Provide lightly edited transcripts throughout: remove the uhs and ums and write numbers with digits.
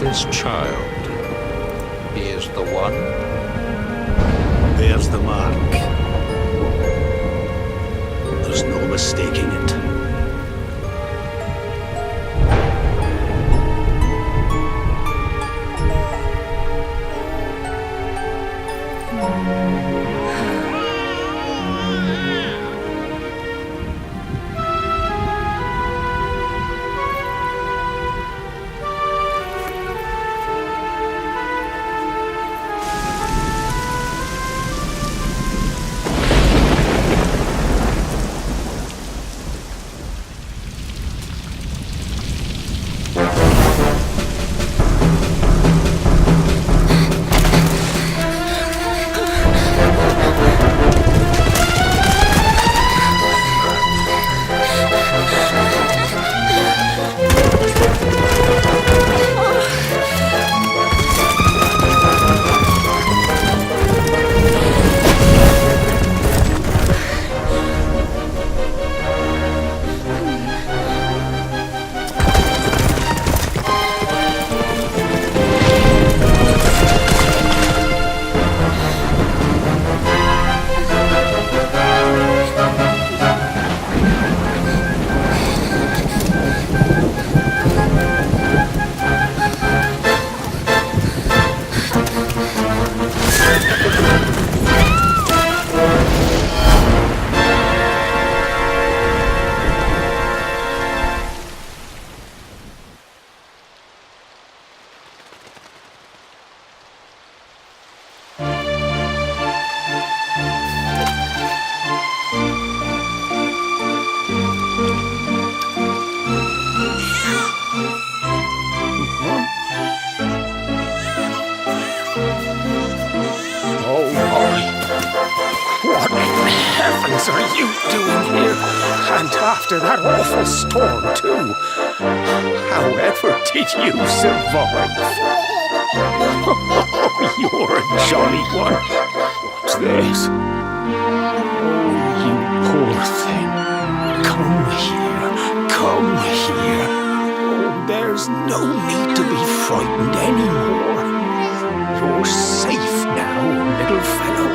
This child, he is the one? Bears the mark. There's no mistaking it. heavens are you doing here? And after that awful storm, too. However did you survive? Oh, you're a jolly one. What's this? Oh, you poor thing. Come here. Come here. Oh, there's no need to be frightened anymore. You're safe now, little fellow.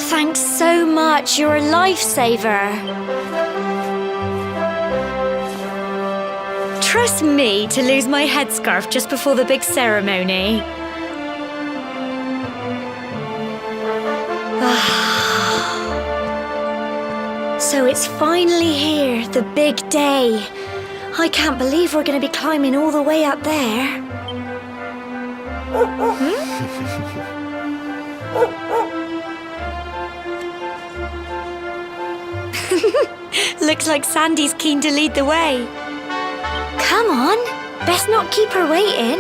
Thanks so much, you're a lifesaver. Trust me to lose my headscarf just before the big ceremony. So it's finally here, the big day. I can't believe we're going to be climbing all the way up there. Looks like Sandy's keen to lead the way. Come on, best not keep her waiting.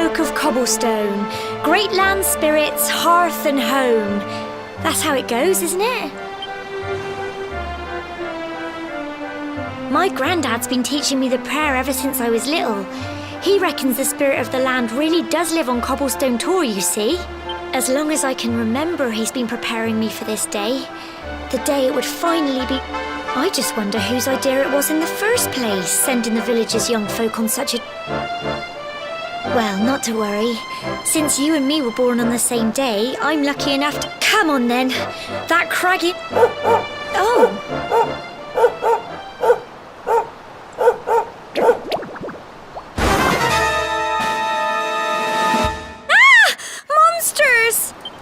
folk of cobblestone, great land spirits, hearth and home. That's how it goes, isn't it? My granddad's been teaching me the prayer ever since I was little. He reckons the spirit of the land really does live on Cobblestone Tor, you see. As long as I can remember, he's been preparing me for this day. The day it would finally be... I just wonder whose idea it was in the first place, sending the village's young folk on such a... Well, not to worry. Since you and me were born on the same day, I'm lucky enough to... Come on then! That craggy... Oh!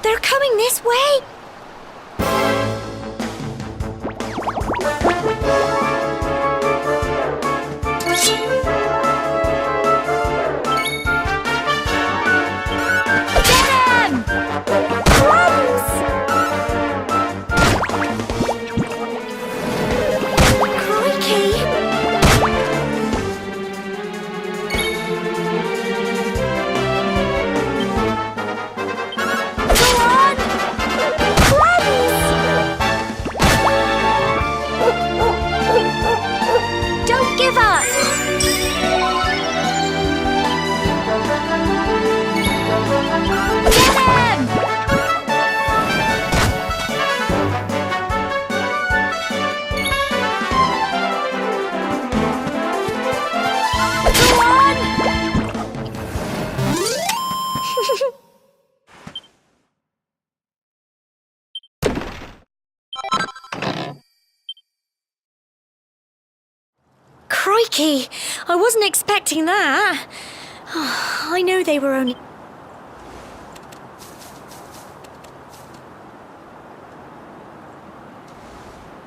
They're coming this way! Get him! Crumbs! Crikey! Give up! Get him! Go on! Crikey! I wasn't expecting that. Oh, I know they were only...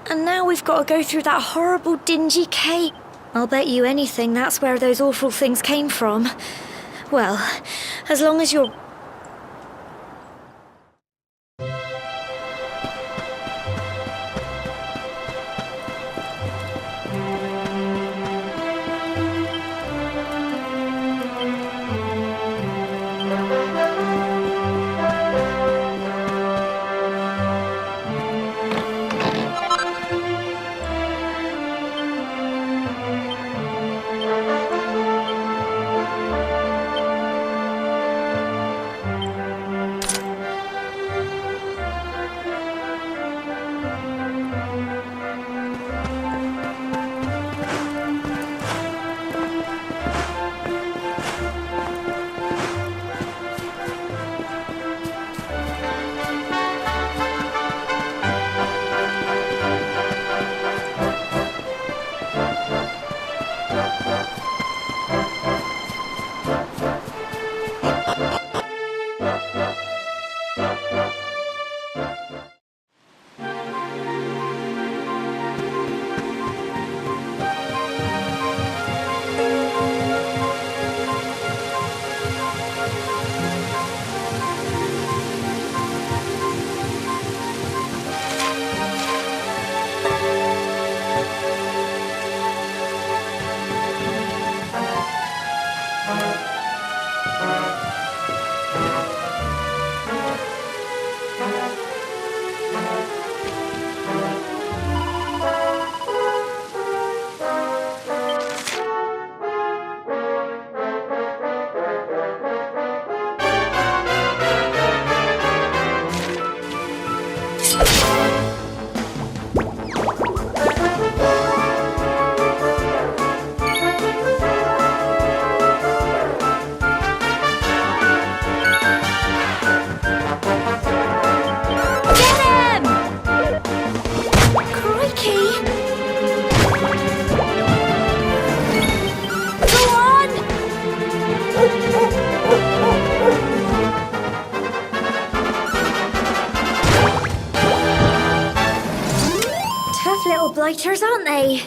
And now we've got to go through that horrible, dingy cave. I'll bet you anything that's where those awful things came from. Well, as long as you're... Blighters, aren't they?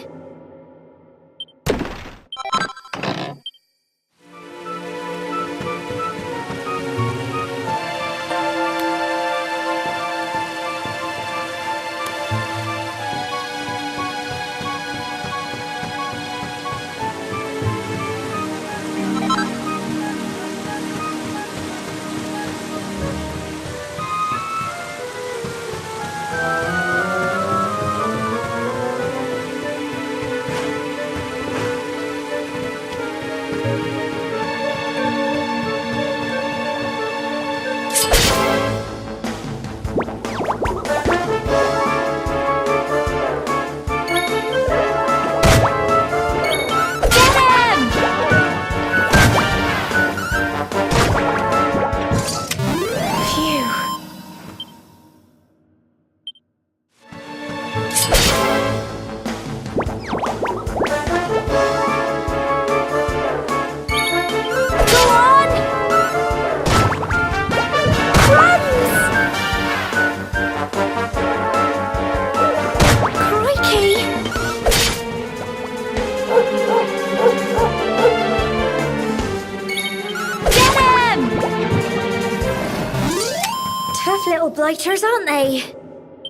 Tough little blighters, aren't they?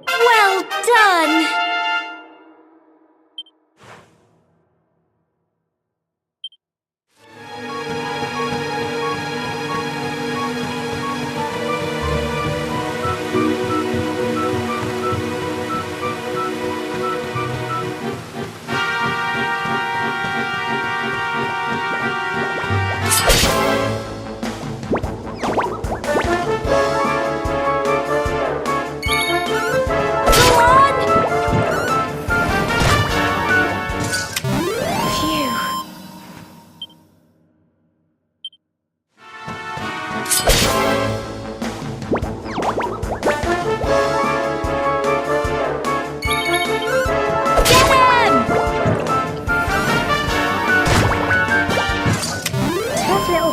Well done!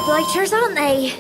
Blighters, aren't they?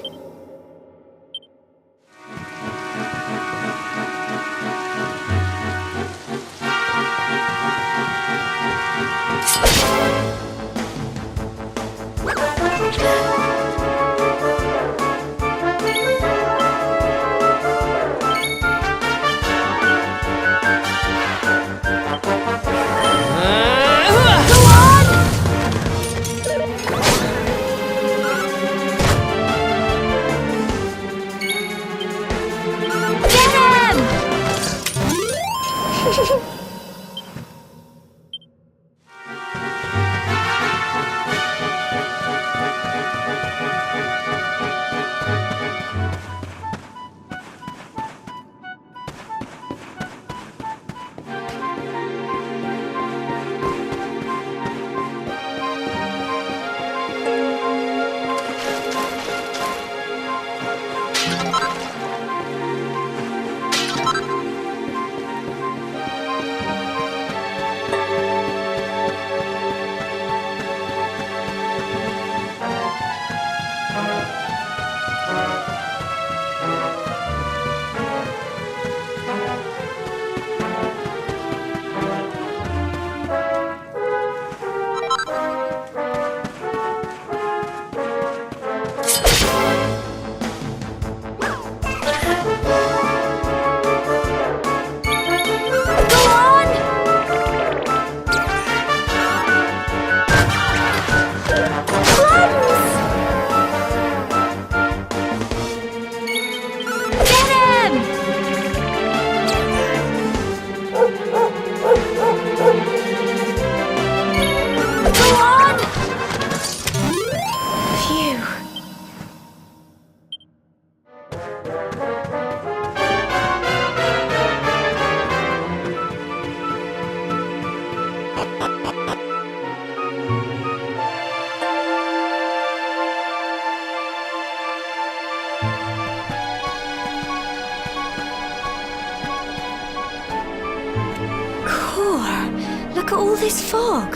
Look at all this fog.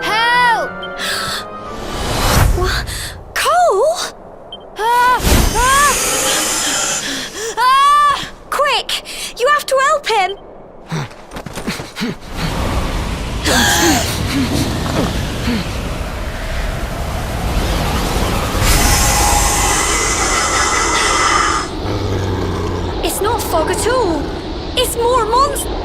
Help! What? Cole? Quick! You have to help him! It's not fog at all. It's more monsters.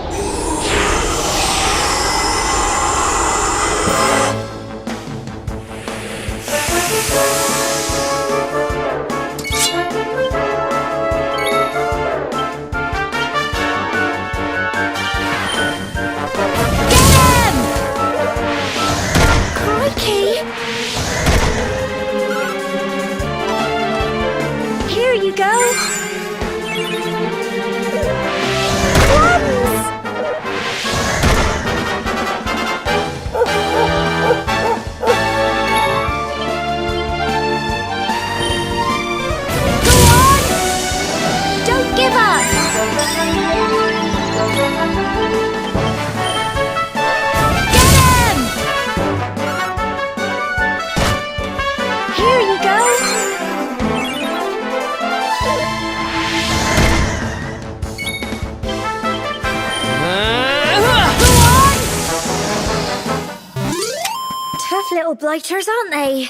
Little blighters, aren't they?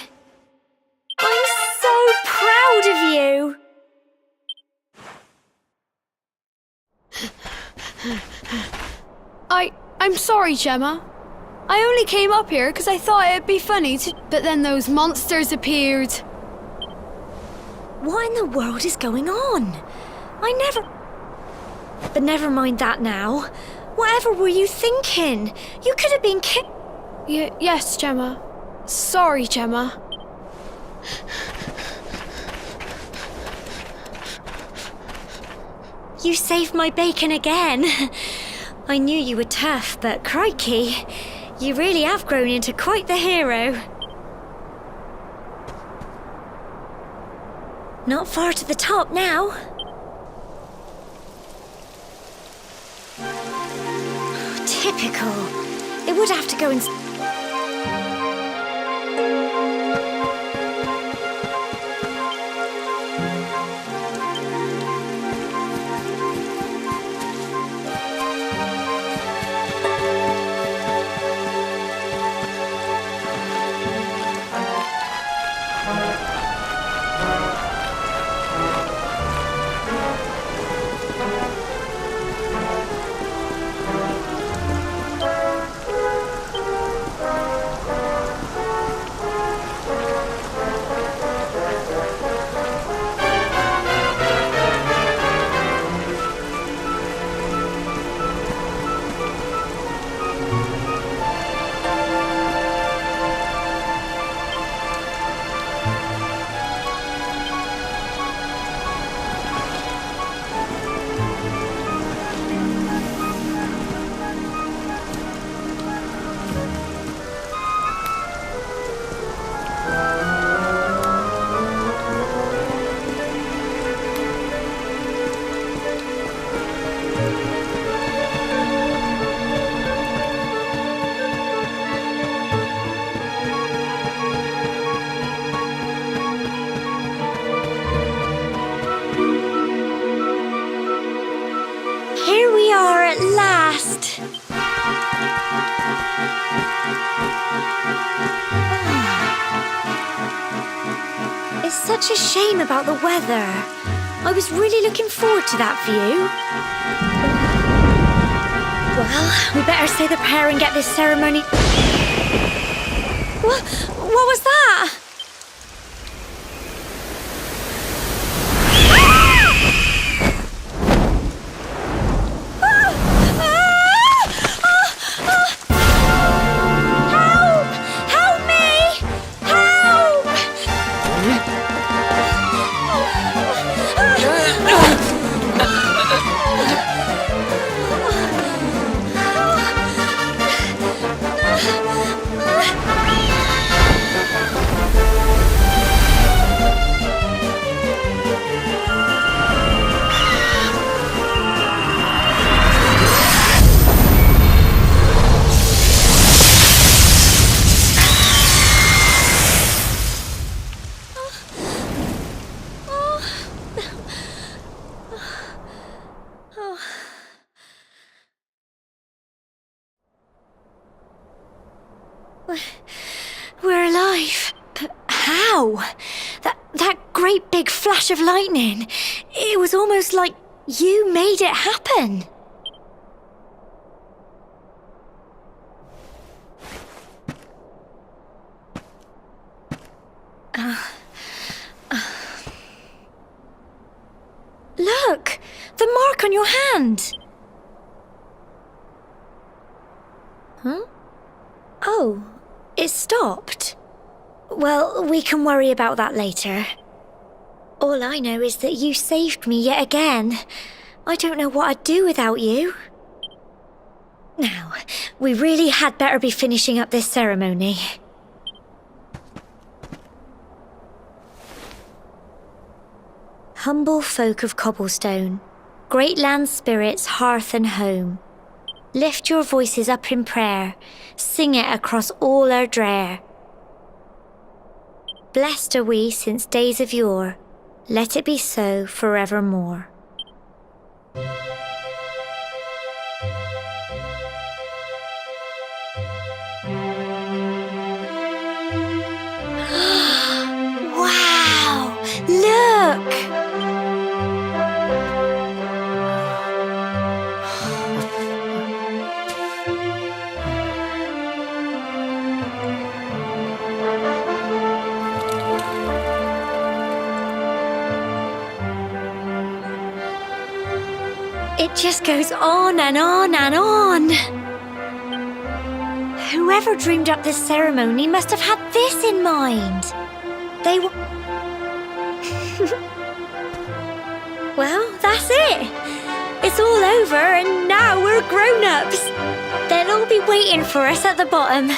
I'm so proud of you! I'm sorry, Gemma. I only came up here because I thought it'd be funny to... But then those monsters appeared. What in the world is going on? But never mind that now. Whatever were you thinking? You could have been Yes, Gemma. Sorry, Gemma. You saved my bacon again. I knew you were tough, but crikey, you really have grown into quite the hero. Not far to the top now. Typical. It would have to go and... Here we are at last. It's such a shame about the weather. I was really looking forward to that view. Well, we better say the prayer and get this ceremony... What was that? We're alive. But how? That great big flash of lightning. It was almost like you made it happen. Look! The mark on your hand! Huh? Oh, it stopped. Well, we can worry about that later. All I know is that you saved me yet again. I don't know what I'd do without you. Now, we really had better be finishing up this ceremony. Humble folk of cobblestone, great land spirits, hearth and home, lift your voices up in prayer, sing it across all our drear. Blessed are we since days of yore, let it be so forevermore. It just goes on and on and on. Whoever dreamed up this ceremony must have had this in mind. They were... Well, that's it. It's all over and now we're grown-ups. They'll all be waiting for us at the bottom.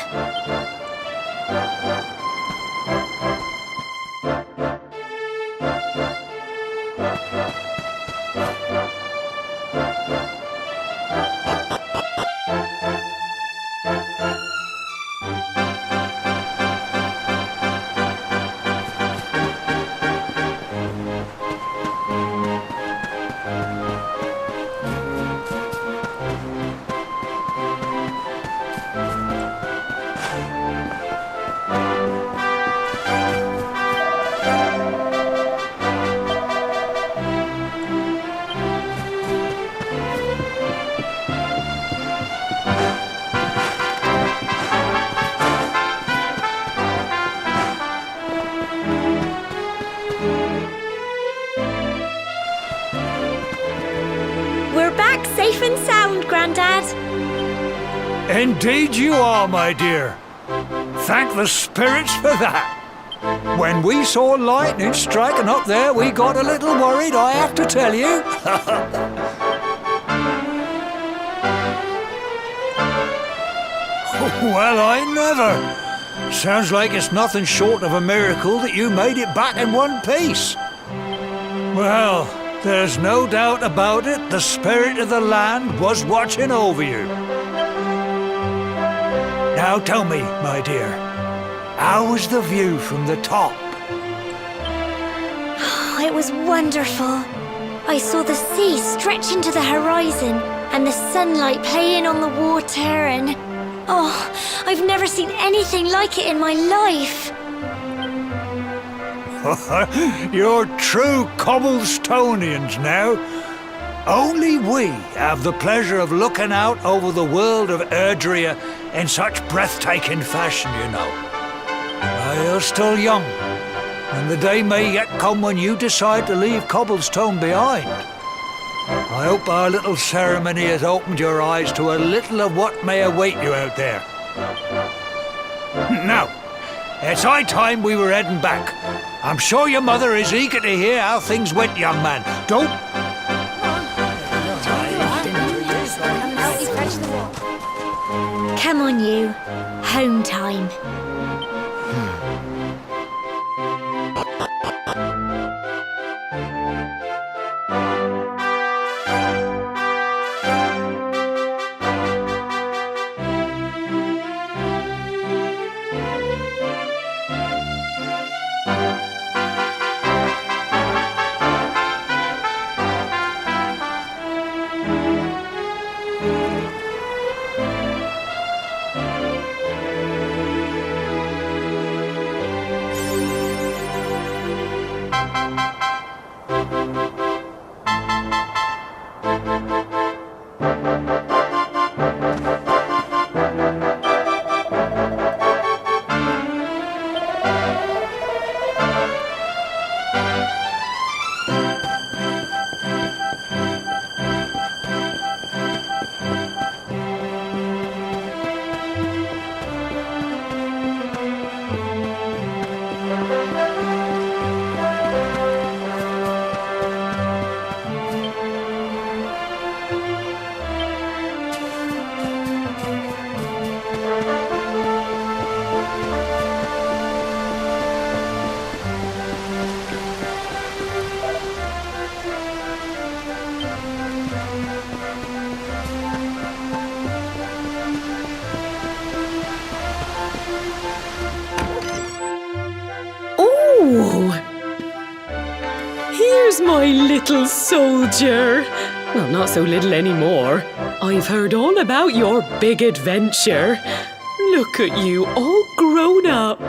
Safe and sound, Grandad. Indeed you are, my dear. Thank the spirits for that. When we saw lightning striking up there, we got a little worried, I have to tell you. Well, I never. Sounds like it's nothing short of a miracle that you made it back in one piece. Well, there's no doubt about it, the spirit of the land was watching over you. Now tell me, my dear, how was the view from the top? It was wonderful. I saw the sea stretch into the horizon and the sunlight playing on the water and... Oh, I've never seen anything like it in my life. You're true Cobblestonians now. Only we have the pleasure of looking out over the world of Erdrea in such breathtaking fashion, you know. You're still young, and the day may yet come when you decide to leave Cobblestone behind. I hope our little ceremony has opened your eyes to a little of what may await you out there. Now, it's high time we were heading back. I'm sure your mother is eager to hear how things went, young man. Don't... Come on, you. Home time. Here's my little soldier. Well, not so little anymore. I've heard all about your big adventure. Look at you, all grown up.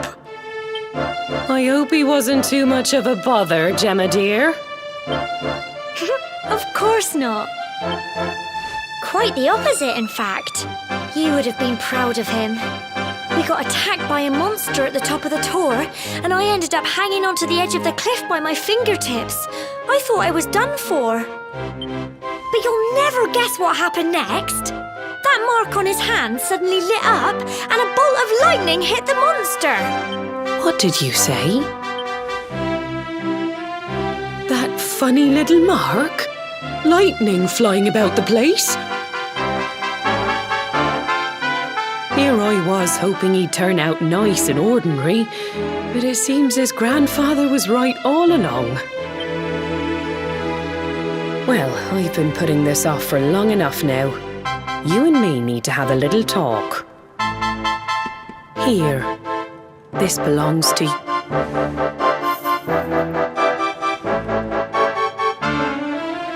I hope he wasn't too much of a bother, Gemma dear. Of course not. Quite the opposite, in fact. You would have been proud of him. We got attacked by a monster at the top of the tor, and I ended up hanging onto the edge of the cliff by my fingertips. I thought I was done for. But you'll never guess what happened next. That mark on his hand suddenly lit up and a bolt of lightning hit the monster. What did you say? That funny little mark? Lightning flying about the place? Here I was hoping he'd turn out nice and ordinary, but it seems his grandfather was right all along. Well, I've been putting this off for long enough now. You and me need to have a little talk. Here. This belongs to you.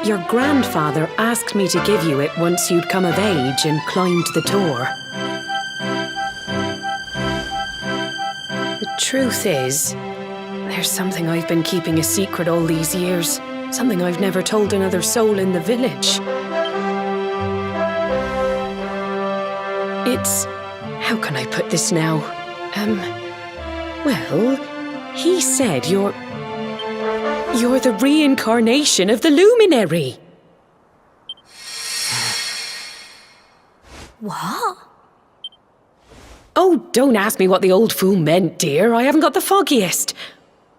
Your grandfather asked me to give you it once you'd come of age and climbed the tor. The truth is, there's something I've been keeping a secret all these years. Something I've never told another soul in the village. It's... how can I put this now? Well, he said you're the reincarnation of the luminary. What? Oh, don't ask me what the old fool meant, dear. I haven't got the foggiest.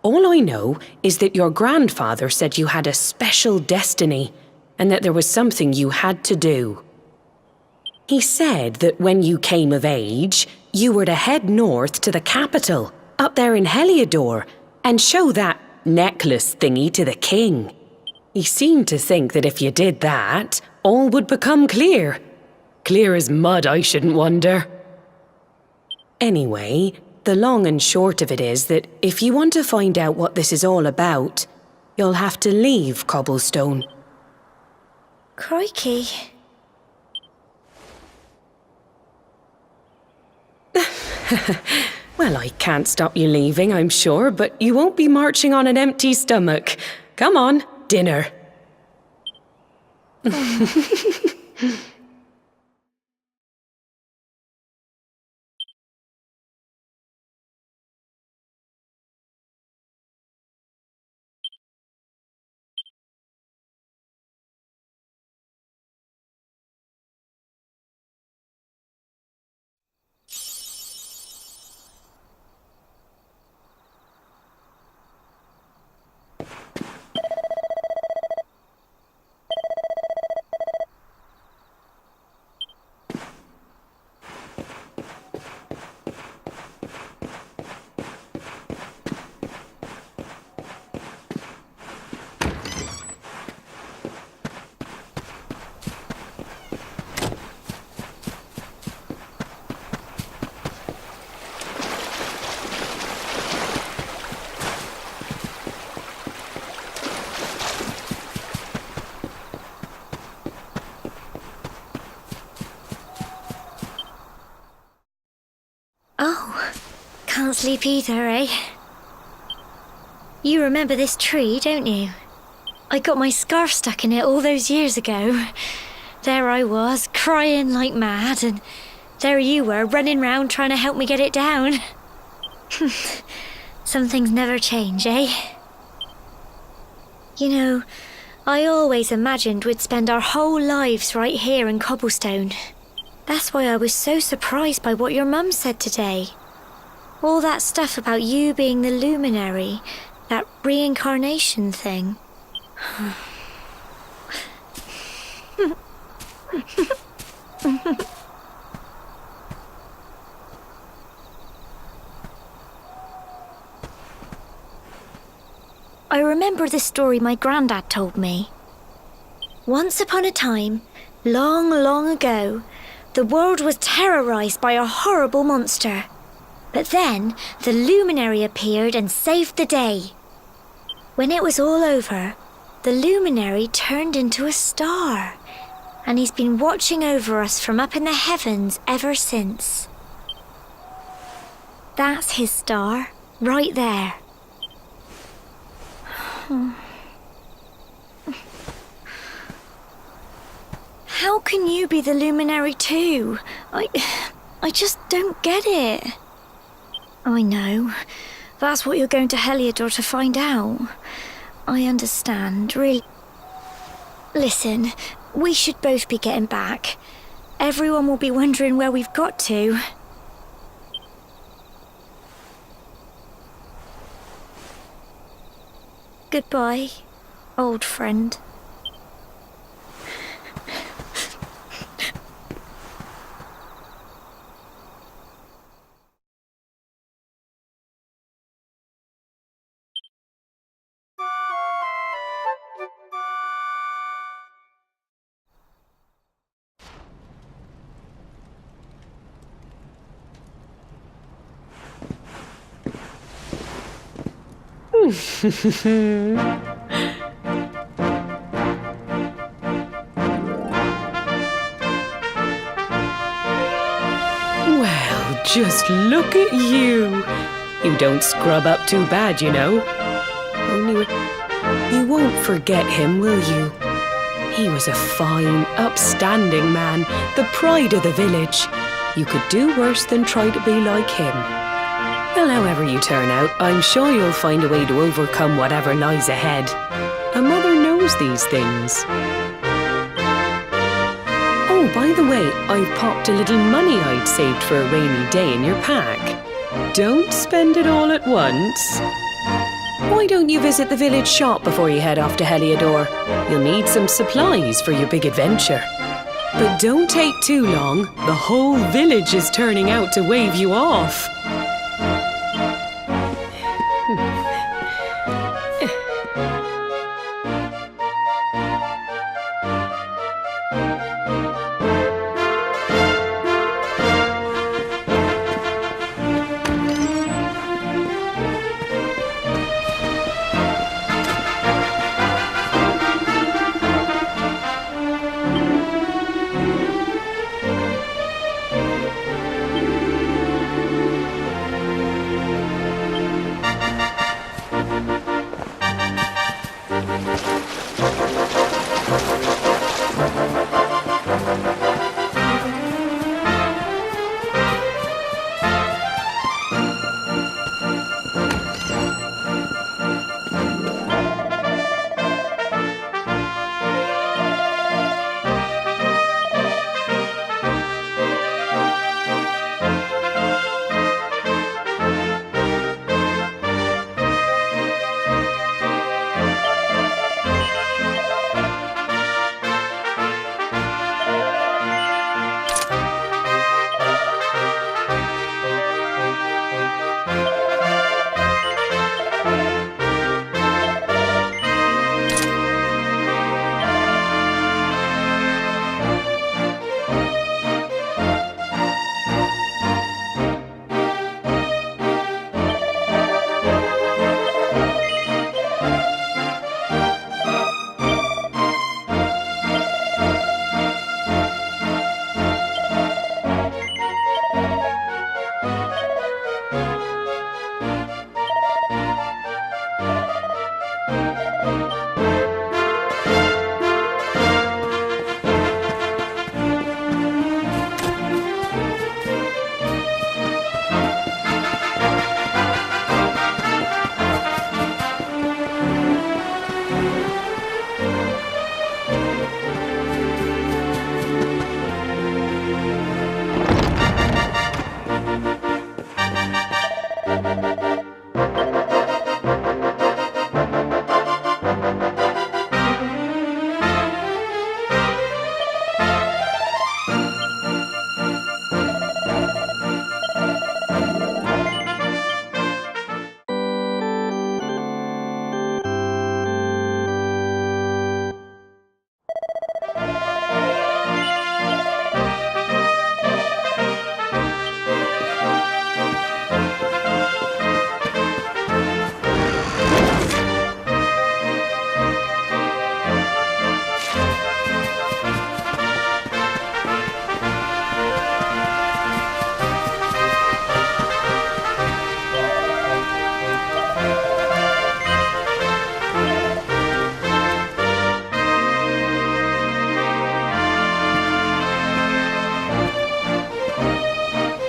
All I know is that your grandfather said you had a special destiny and that there was something you had to do. He said that when you came of age, you were to head north to the capital, up there in Heliodor, and show that necklace thingy to the king. He seemed to think that if you did that, all would become clear. Clear as mud, I shouldn't wonder. Anyway, the long and short of it is that if you want to find out what this is all about, you'll have to leave Cobblestone. Crikey. Well, I can't stop you leaving, I'm sure, but you won't be marching on an empty stomach. Come on, dinner. Oh, can't sleep either, eh? You remember this tree, don't you? I got my scarf stuck in it all those years ago. There I was, crying like mad, and there you were, running round trying to help me get it down. Some things never change, eh? You know, I always imagined we'd spend our whole lives right here in Cobblestone. That's why I was so surprised by what your mum said today. All that stuff about you being the luminary, that reincarnation thing. I remember the story my granddad told me. Once upon a time, long, long ago, the world was terrorized by a horrible monster. But then, the luminary appeared and saved the day. When it was all over, the luminary turned into a star. And he's been watching over us from up in the heavens ever since. That's his star, right there. How can you be the luminary too? I just don't get it. I know. That's what you're going to Heliodor to find out. I understand, really. Listen, We should both be getting back. Everyone will be wondering where we've got to. Goodbye, old friend. Well, just look at you. You don't scrub up too bad, you know. Only you won't forget him, will you? He was a fine, upstanding man, the pride of the village. You could do worse than try to be like him. Well, however you turn out, I'm sure you'll find a way to overcome whatever lies ahead. A mother knows these things. Oh, by the way, I've popped a little money I'd saved for a rainy day in your pack. Don't spend it all at once. Why don't you visit the village shop before you head off to Heliodor? You'll need some supplies for your big adventure. But don't take too long. The whole village is turning out to wave you off.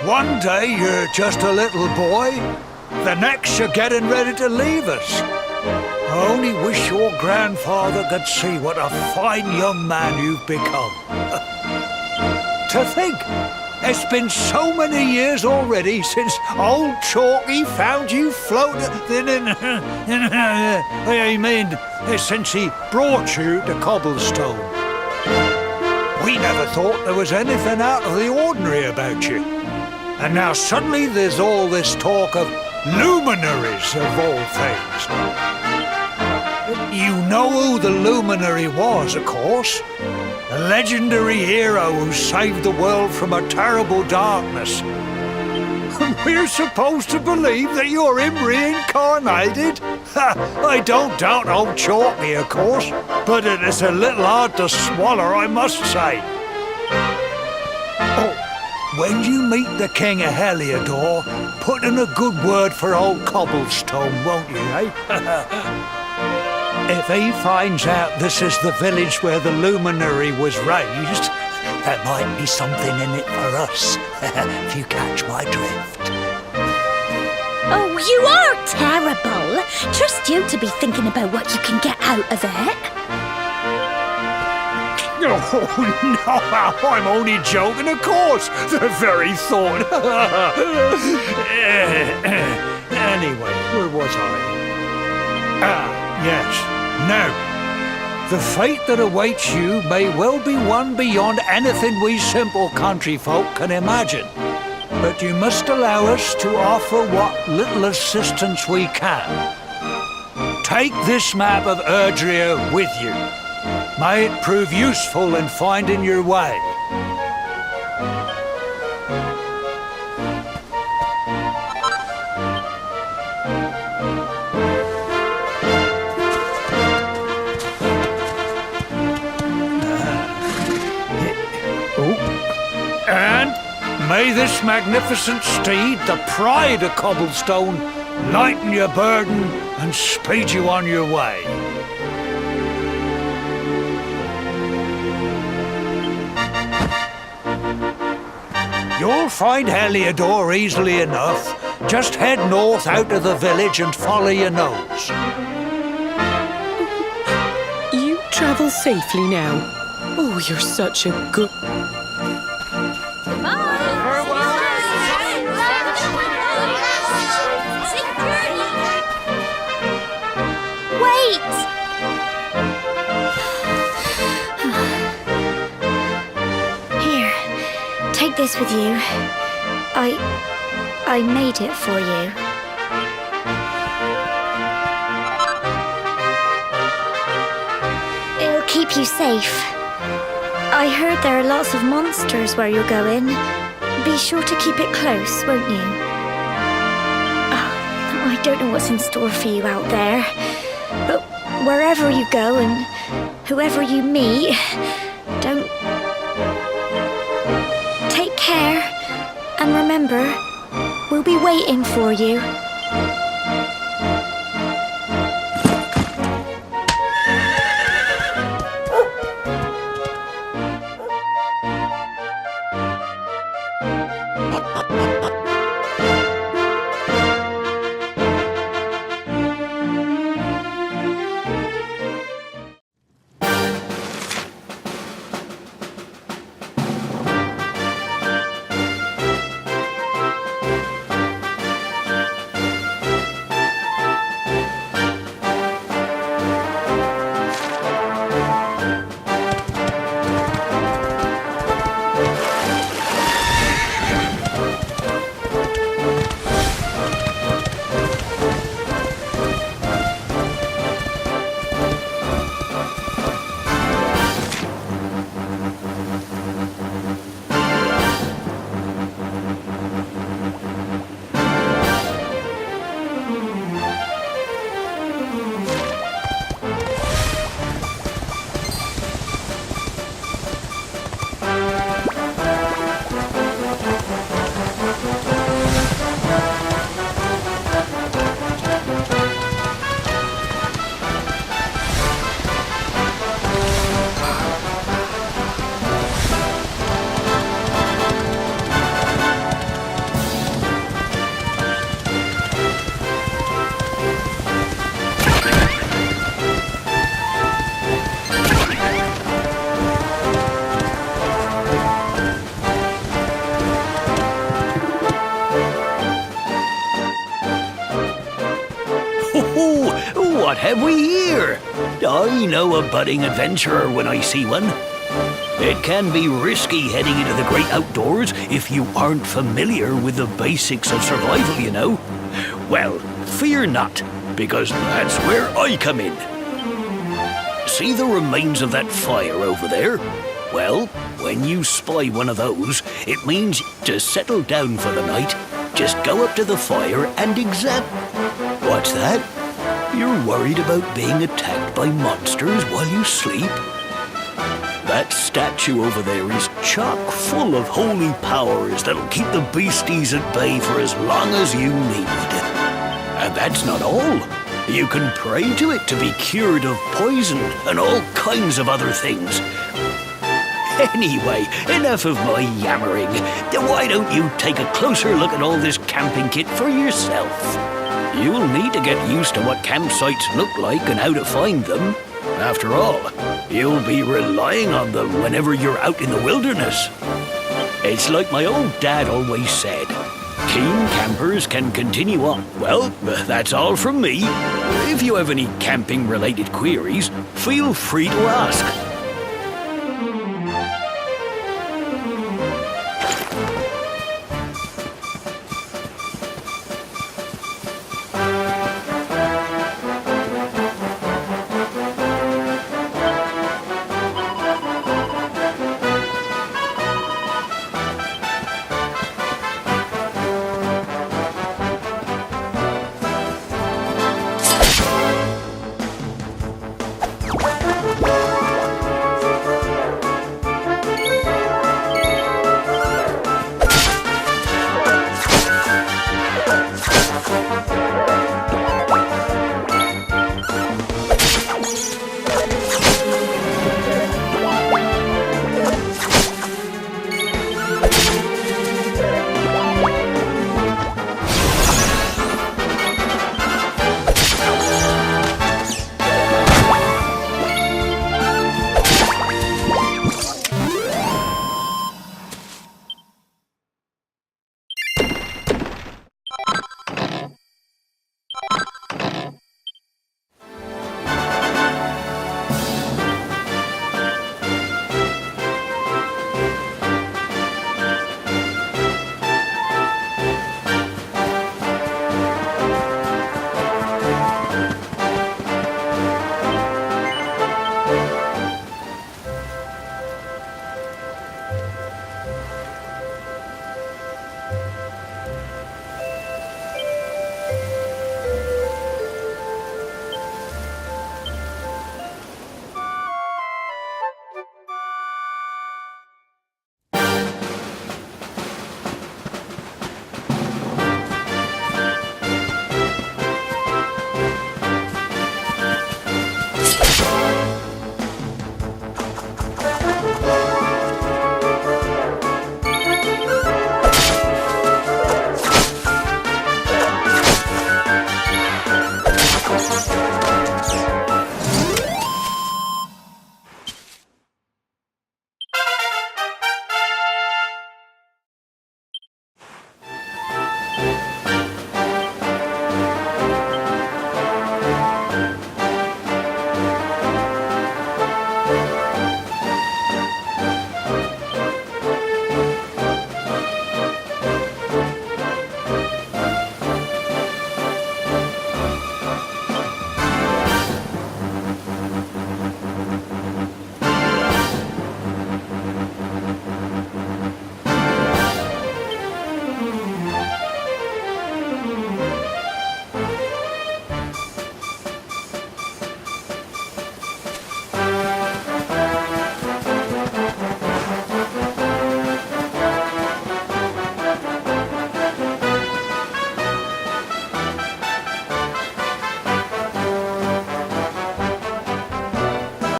One day you're just a little boy, the next you're getting ready to leave us. I only wish your grandfather could see what a fine young man you've become. To think, it's been so many years already since old Chalky found you floating since he brought you to Cobblestone. We never thought there was anything out of the ordinary about you. And now suddenly there's all this talk of luminaries of all things. You know who the luminary was, of course. A legendary hero who saved the world from a terrible darkness. We're supposed to believe that you're him reincarnated? I don't doubt old Chalky, of course, but it is a little hard to swallow, I must say. Oh, when you meet the King of Heliodor, put in a good word for old Cobblestone, won't you, eh? If he finds out this is the village where the luminary was raised, there might be something in it for us, if you catch my drift. Oh, you are terrible. Trust you to be thinking about what you can get out of it. Oh, no, I'm only joking, of course. The very thought. Anyway, where was I? Yes. Now, the fate that awaits you may well be one beyond anything we simple country folk can imagine. But you must allow us to offer what little assistance we can. Take this map of Erdrea with you. May it prove useful in finding your way. And may this magnificent steed, the pride of Cobblestone, lighten your burden and speed you on your way. You'll find Heliodor easily enough. Just head north out of the village and follow your nose. You travel safely now. Oh, you're such a good... Take this with you. I made it for you. It'll keep you safe. I heard there are lots of monsters where you're going. Be sure to keep it close, won't you? Oh, I don't know what's in store for you out there, but wherever you go and whoever you meet, don't... Take care, and remember, we'll be waiting for you. What have we here? I know a budding adventurer when I see one. It can be risky heading into the great outdoors if you aren't familiar with the basics of survival, you know. Well, fear not, because that's where I come in. See the remains of that fire over there? Well, when you spy one of those, it means to settle down for the night. Just go up to the fire and examine. What's that? You're worried about being attacked by monsters while you sleep? That statue over there is chock full of holy powers that'll keep the beasties at bay for as long as you need. And that's not all. You can pray to it to be cured of poison and all kinds of other things. Anyway, enough of my yammering. Why don't you take a closer look at all this camping kit for yourself? You'll need to get used to what campsites look like and how to find them. After all, you'll be relying on them whenever you're out in the wilderness. It's like my old dad always said, keen campers can continue on. Well, that's all from me. If you have any camping-related queries, feel free to ask.